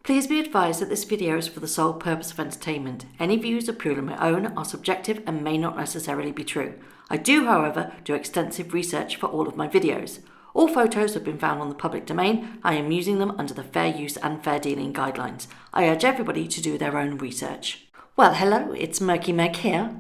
Please be advised that this video is for the sole purpose of entertainment. Any views are purely my own, are subjective and may not necessarily be true. I do, however, do extensive research for all of my videos. All photos have been found on the public domain. I am using them under the fair use and fair dealing guidelines. I urge everybody to do their own research. Well, hello, it's Murky Meg here.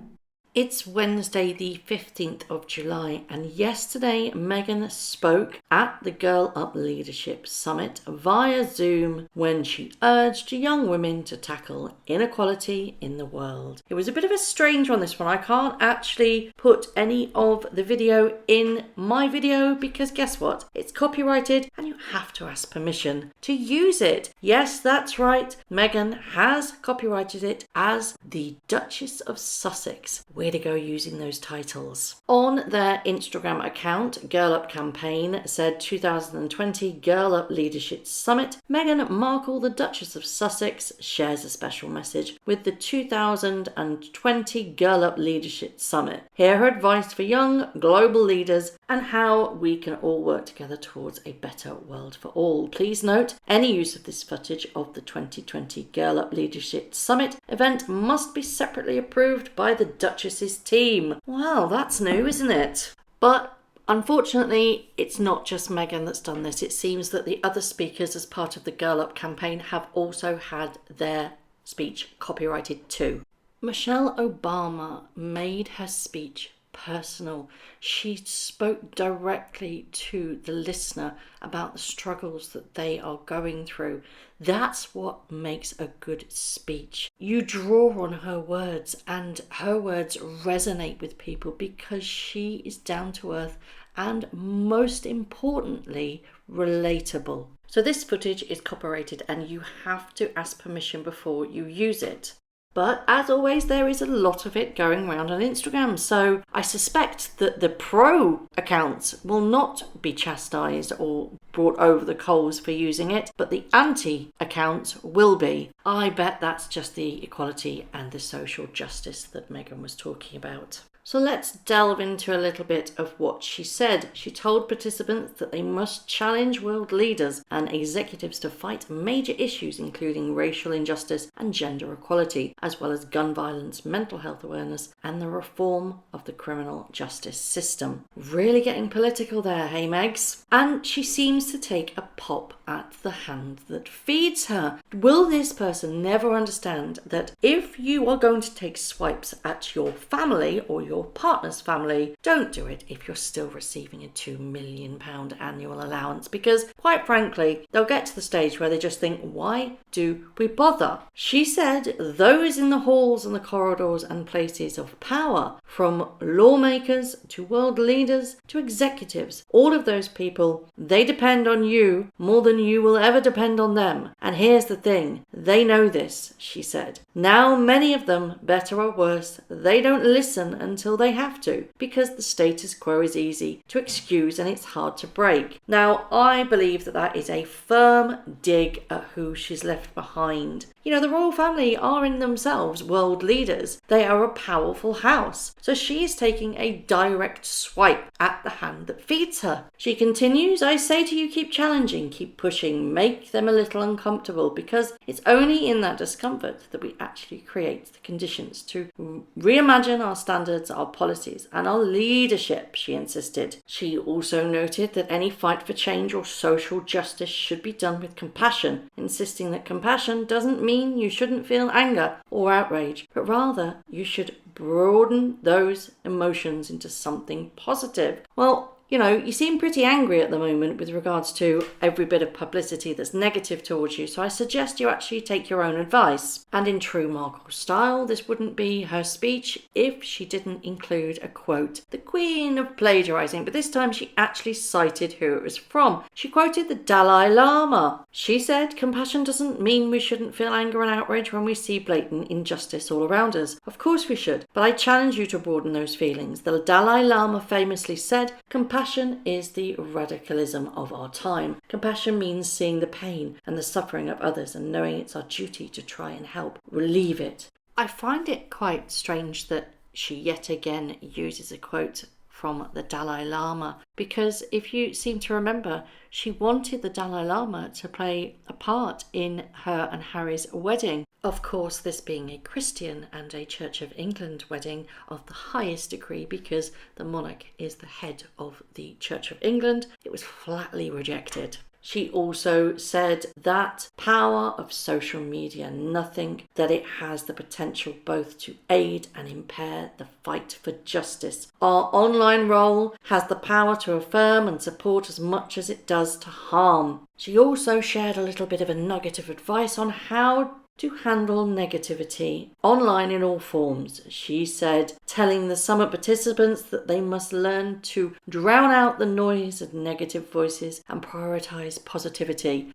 It's Wednesday the 15th of July and yesterday Meghan spoke at the Girl Up Leadership Summit via Zoom when she urged young women to tackle inequality in the world. It was a bit of a strange one, this one. I can't actually put any of the video in my video because guess what? It's copyrighted and you have to ask permission to use it. Yes, that's right. Meghan has copyrighted it as the Duchess of Sussex. Way to go using those titles. On their Instagram account, Girl Up Campaign said 2020 Girl Up Leadership Summit. Meghan Markle, the Duchess of Sussex, shares a special message with the 2020 Girl Up Leadership Summit. Hear her advice for young global leaders and how we can all work together towards a better world for all. Please note, any use of this footage of the 2020 Girl Up Leadership Summit event must be separately approved by the Duchess's team. Wow, that's new, isn't it? But unfortunately, it's not just Meghan that's done this. It seems that the other speakers as part of the Girl Up campaign have also had their speech copyrighted too. Michelle Obama made her speech personal. She spoke directly to the listener about the struggles that they are going through. That's what makes a good speech. You draw on her words and her words resonate with people because she is down to earth and most importantly, relatable. So this footage is copyrighted and you have to ask permission before you use it. But as always, there is a lot of it going around on Instagram. So I suspect that the pro accounts will not be chastised or brought over the coals for using it, but the anti accounts will be. I bet that's just the equality and the social justice that Meghan was talking about. So let's delve into a little bit of what she said. She told participants that they must challenge world leaders and executives to fight major issues including racial injustice and gender equality, as well as gun violence, mental health awareness, and the reform of the criminal justice system. Really getting political there, hey Megs? And she seems to take a pop at the hand that feeds her. Will this person never understand that if you are going to take swipes at your family or your partner's family, don't do it if you're still receiving a £2 million annual allowance, because quite frankly they'll get to the stage where they just think, why do we bother? She said those in the halls and the corridors and places of power, from lawmakers to world leaders to executives, all of those people, they depend on you more than you will ever depend on them. And here's the thing, they know this, she said. Now many of them, better or worse, they don't listen until they have to, because the status quo is easy to excuse and it's hard to break. Now, I believe that that is a firm dig at who she's left behind. You know, the royal family are in themselves world leaders. They are a powerful house. So she is taking a direct swipe at the hand that feeds her. She continues, I say to you, keep challenging, keep pushing, make them a little uncomfortable, because it's only in that discomfort that we actually create the conditions to reimagine our standards, our policies, and our leadership, she insisted. She also noted that any fight for change or social justice should be done with compassion, insisting that compassion doesn't mean you shouldn't feel anger or outrage, but rather you should broaden those emotions into something positive. Well, you know, you seem pretty angry at the moment with regards to every bit of publicity that's negative towards you, so I suggest you actually take your own advice. And in true Markle style, this wouldn't be her speech if she didn't include a quote. The queen of plagiarizing, but this time she actually cited who it was from. She quoted the Dalai Lama. She said, compassion doesn't mean we shouldn't feel anger and outrage when we see blatant injustice all around us. Of course we should, but I challenge you to broaden those feelings. The Dalai Lama famously said, compassion is the radicalism of our time. Compassion means seeing the pain and the suffering of others and knowing it's our duty to try and help relieve it. I find it quite strange that she yet again uses a quote from the Dalai Lama, because if you seem to remember, she wanted the Dalai Lama to play a part in her and Harry's wedding. Of course, this being a Christian and a Church of England wedding of the highest degree, because the monarch is the head of the Church of England, it was flatly rejected. She also said that power of social media, nothing that it has the potential both to aid and impair the fight for justice. Our online role has the power to affirm and support as much as it does to harm. She also shared a little bit of a nugget of advice on how to handle negativity online in all forms. She said, telling the summit participants that they must learn to drown out the noise of negative voices and prioritize positivity.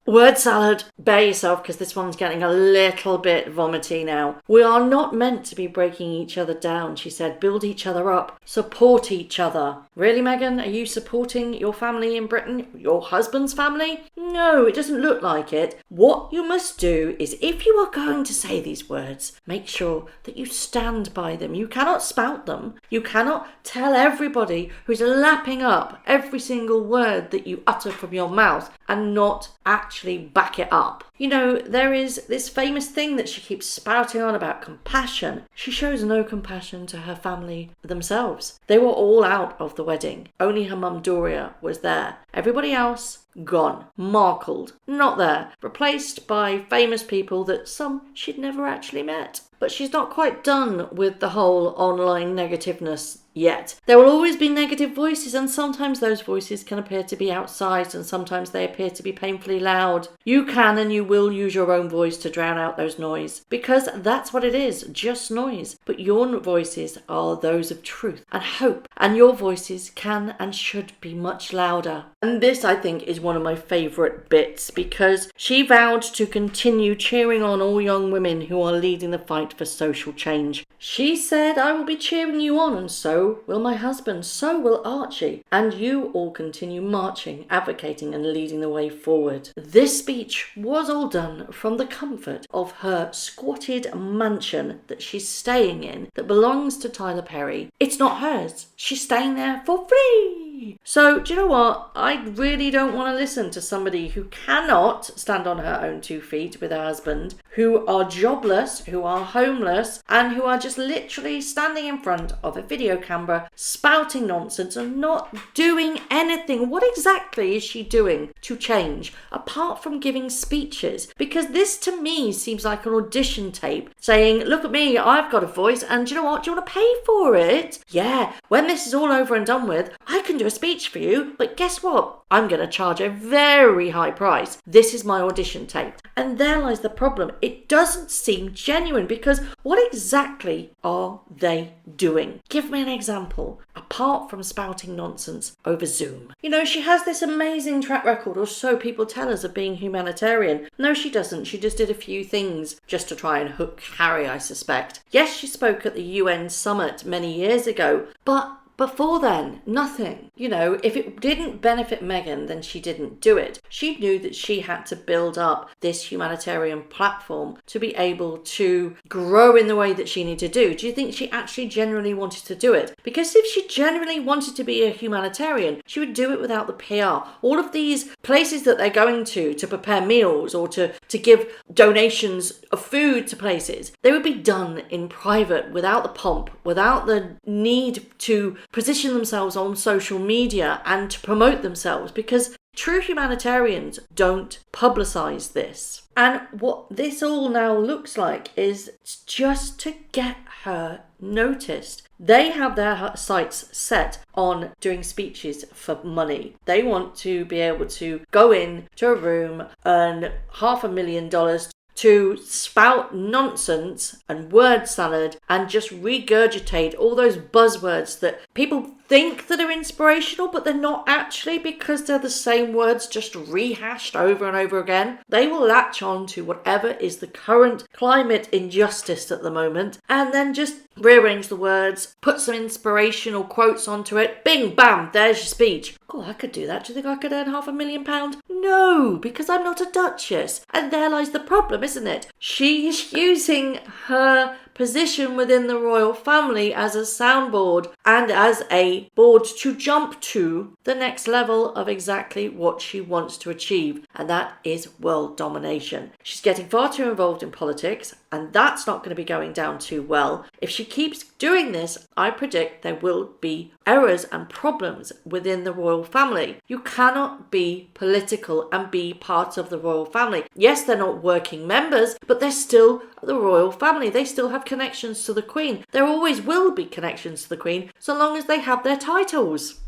Word salad. Bear yourself, because this one's getting a little bit vomity now. We are not meant to be breaking each other down, she said. Build each other up. Support each other. Really, Meghan? Are you supporting your family in Britain? Your husband's family? No, it doesn't look like it. What you must do is, if you are going to say these words, make sure that you stand by them. You cannot spout them. You cannot tell everybody who's lapping up every single word that you utter from your mouth and not actually back it up. You know, there is this famous thing that she keeps spouting on about compassion. She shows no compassion to her family themselves. They were all out of the wedding. Only her mum Doria was there. Everybody else gone, markled, not there, replaced by famous people that some she'd never actually met. But she's not quite done with the whole online negativeness yet. There will always be negative voices, and sometimes those voices can appear to be outsized and sometimes they appear to be painfully loud. You can and you will use your own voice to drown out those noise, because that's what it is, just noise. But your voices are those of truth and hope, and your voices can and should be much louder. And this, I think, is one of my favourite bits, because she vowed to continue cheering on all young women who are leading the fight for social change. She said, I will be cheering you on, and so will my husband, so will Archie, and you all continue marching, advocating and leading the way forward. This speech was all done from the comfort of her squatted mansion that she's staying in, that belongs to Tyler Perry. It's not hers. She's staying there for free. So, do you know what? I really don't want to listen to somebody who cannot stand on her own 2 feet with her husband, who are jobless, who are homeless, and who are just literally standing in front of a video camera, spouting nonsense and not doing anything. What exactly is she doing to change, apart from giving speeches? Because this, to me, seems like an audition tape saying, look at me, I've got a voice, and do you know what? Do you want to pay for it? Yeah, when this is all over and done with, I can do a speech for you, but guess what? I'm going to charge a very high price. This is my audition tape. And there lies the problem. It doesn't seem genuine, because what exactly are they doing? Give me an example, apart from spouting nonsense over Zoom. You know, she has this amazing track record, or so people tell us, of being humanitarian. No, she doesn't. She just did a few things just to try and hook Harry, I suspect. Yes, she spoke at the UN summit many years ago, but before then, nothing. You know, if it didn't benefit Meghan, then she didn't do it. She knew that she had to build up this humanitarian platform to be able to grow in the way that she needed to do. Do you think she actually genuinely wanted to do it? Because if she genuinely wanted to be a humanitarian, she would do it without the PR. All of these places that they're going to prepare meals or to give donations of food to places, they would be done in private, without the pomp, without the need to position themselves on social media and to promote themselves, because true humanitarians don't publicise this. And what this all now looks like is just to get her noticed. They have their sights set on doing speeches for money. They want to be able to go in to a room, earn $500,000 to spout nonsense and word salad and just regurgitate all those buzzwords that people think that are inspirational, but they're not actually, because they're the same words just rehashed over and over again. They will latch on to whatever is the current climate injustice at the moment and then just rearrange the words, put some inspirational quotes onto it, bing, bam, there's your speech. Oh, I could do that. Do you think I could earn £500,000? No, because I'm not a duchess. And there lies the problem, isn't it? She is using her position within the royal family as a soundboard and as a board to jump to the next level of exactly what she wants to achieve, and that is world domination. She's getting far too involved in politics, and that's not going to be going down too well. If she keeps doing this, I predict there will be errors and problems within the royal family. You cannot be political and be part of the royal family. Yes, they're not working members, but they're still the royal family. They still have connections to the Queen. There always will be connections to the Queen, so long as they have their titles.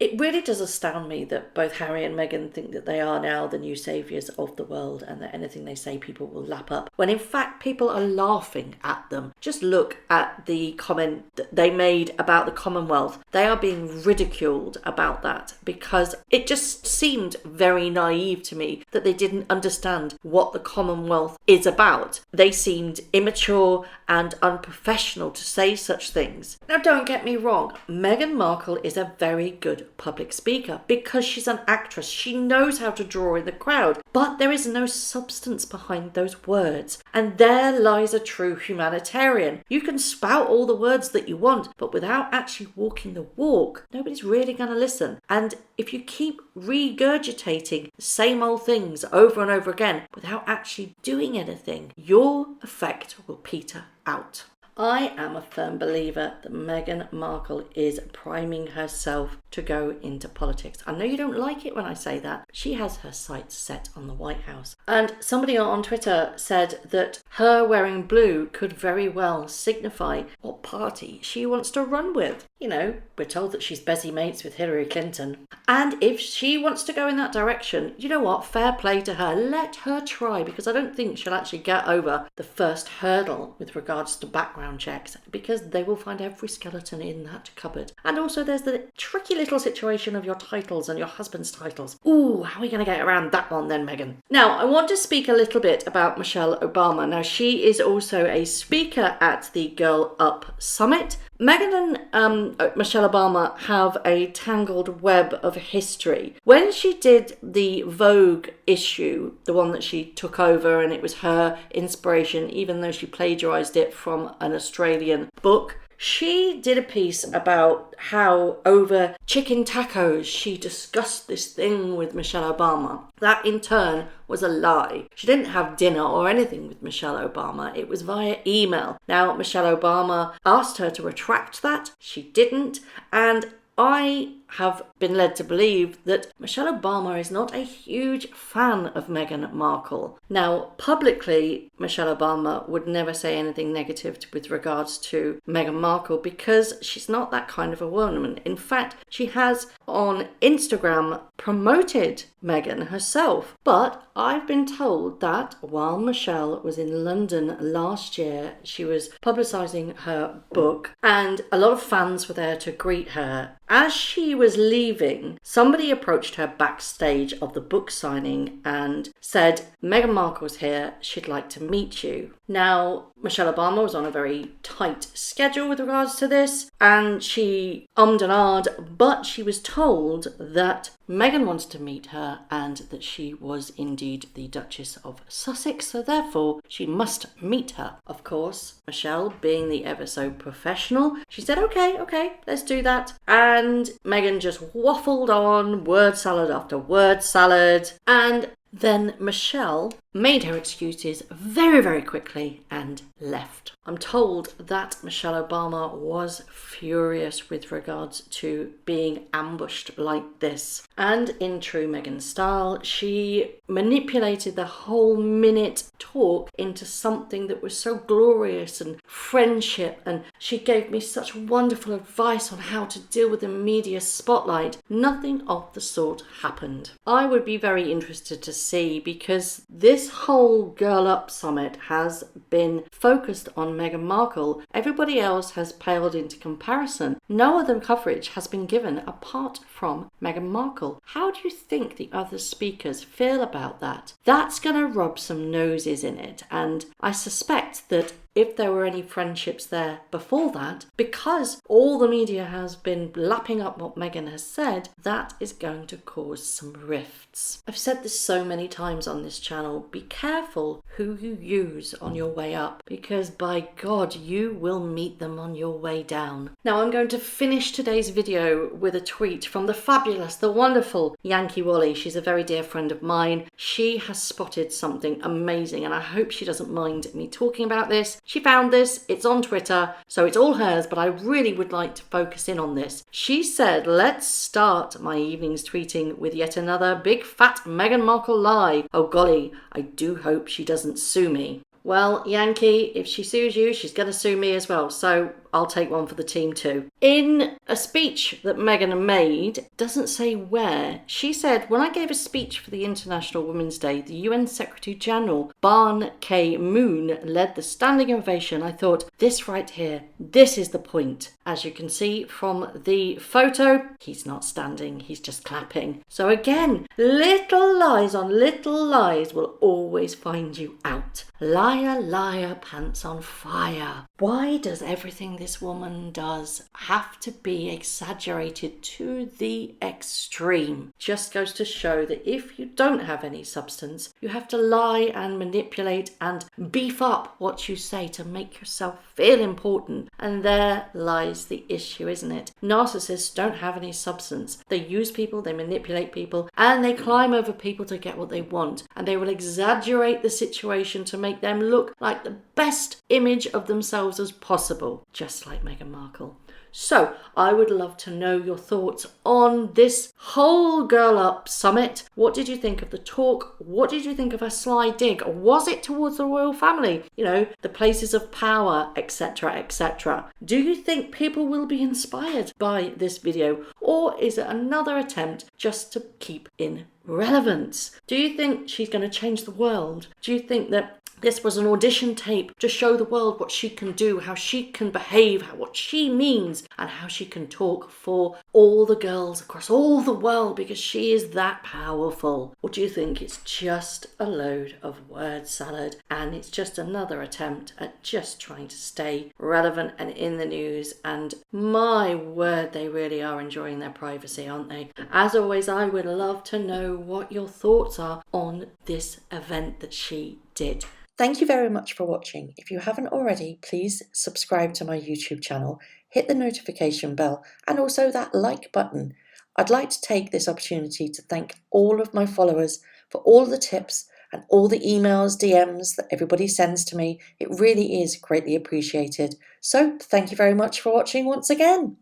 It really does astound me that both Harry and Meghan think that they are now the new saviours of the world and that anything they say people will lap up, when in fact people are laughing at them. Just look at the comment that they made about the Commonwealth. They are being ridiculed about that because it just seemed very naive to me that they didn't understand what the Commonwealth is about. They seemed immature and unprofessional to say such things. Now, don't get me wrong, Meghan Markle is a very good public speaker because she's an actress. She knows how to draw in the crowd, but there is no substance behind those words. And there lies a true humanitarian. You can spout all the words that you want, but without actually walking the walk, nobody's really going to listen. And if you keep regurgitating the same old things over and over again without actually doing anything, your effect will peter out. I am a firm believer that Meghan Markle is priming herself to go into politics. I know you don't like it when I say that, but she has her sights set on the White House. And somebody on Twitter said that her wearing blue could very well signify what party she wants to run with. You know, we're told that she's busy mates with Hillary Clinton. And if she wants to go in that direction, you know what? Fair play to her. Let her try, because I don't think she'll actually get over the first hurdle with regards to background checks, because they will find every skeleton in that cupboard. And also there's the tricky little situation of your titles and your husband's titles. Ooh, how are we going to get around that one then, Meghan? Now, I want to speak a little bit about Michelle Obama. Now, she is also a speaker at the Girl Up Summit. Meghan and Michelle Obama have a tangled web of history. When she did the Vogue issue, the one that she took over, and it was her inspiration, even though she plagiarised it from an Australian book, she did a piece about how over chicken tacos she discussed this thing with Michelle Obama. That in turn was a lie. She didn't have dinner or anything with Michelle Obama. It was via email. Now, Michelle Obama asked her to retract that. She didn't. And I have been led to believe that Michelle Obama is not a huge fan of Meghan Markle. Now, publicly, Michelle Obama would never say anything negative with regards to Meghan Markle because she's not that kind of a woman. In fact, she has on Instagram promoted Meghan herself. But I've been told that while Michelle was in London last year, she was publicising her book and a lot of fans were there to greet her. As she was leaving, somebody approached her backstage of the book signing and said, Meghan Markle's here, she'd like to meet you. Now, Michelle Obama was on a very tight schedule with regards to this, and she ummed and ahed, but she was told that Meghan wanted to meet her and that she was indeed the Duchess of Sussex, so therefore she must meet her. Of course, Michelle, being the ever so professional, she said, okay, let's do that. And Meghan just waffled on, word salad after word salad, and then Michelle made her excuses very, very quickly and left. I'm told that Michelle Obama was furious with regards to being ambushed like this. And in true Meghan style, she manipulated the whole minute talk into something that was so glorious and friendship. And she gave me such wonderful advice on how to deal with the media spotlight. Nothing of the sort happened. I would be very interested to see, because this whole Girl Up Summit has been focused on Meghan Markle. Everybody else has paled into comparison. No other coverage has been given apart from Meghan Markle. How do you think the other speakers feel about that? That's going to rub some noses in it, and I suspect that if there were any friendships there before that, because all the media has been lapping up what Meghan has said, that is going to cause some rifts. I've said this so many times on this channel, be careful who you use on your way up, because by God, you will meet them on your way down. Now I'm going to finish today's video with a tweet from the fabulous, the wonderful Yankee Wally. She's a very dear friend of mine. She has spotted something amazing, and I hope she doesn't mind me talking about this. She found this, it's on Twitter, so it's all hers, but I really would like to focus in on this. She said, let's start my evenings tweeting with yet another big fat Meghan Markle lie. Oh golly, I do hope she doesn't sue me. Well, Yankee, if she sues you, she's going to sue me as well, so I'll take one for the team too. In a speech that Meghan made, doesn't say where, she said, when I gave a speech for the International Women's Day, the UN Secretary General, Ban Ki-moon, led the standing ovation. I thought, this right here, this is the point. As you can see from the photo, he's not standing, he's just clapping. So again, little lies on little lies will always find you out. Liar, liar, pants on fire. Why does everything this woman does have to be exaggerated to the extreme? Just goes to show that if you don't have any substance, you have to lie and manipulate and beef up what you say to make yourself feel important. And there lies the issue, isn't it? Narcissists don't have any substance. They use people, they manipulate people, and they climb over people to get what they want. And they will exaggerate the situation to make them look like the best image of themselves as possible, just like Meghan Markle. So I would love to know your thoughts on this whole Girl Up summit. What did you think of the talk? What did you think of her sly dig? Was it towards the royal family? You know, the places of power, etc., etc. Do you think people will be inspired by this video? Or is it another attempt just to keep in relevance? Do you think she's going to change the world? Do you think that this was an audition tape to show the world what she can do, how she can behave, what she means, and how she can talk for all the girls across all the world because she is that powerful? Or do you think it's just a load of word salad and it's just another attempt at just trying to stay relevant and in the news? And my word, they really are enjoying their privacy, aren't they? As always, I would love to know what your thoughts are on this event that she did. Thank you very much for watching. If you haven't already, please subscribe to my YouTube channel, hit the notification bell, and also that like button. I'd like to take this opportunity to thank all of my followers for all the tips and all the emails, DMs that everybody sends to me. It really is greatly appreciated. So thank you very much for watching once again.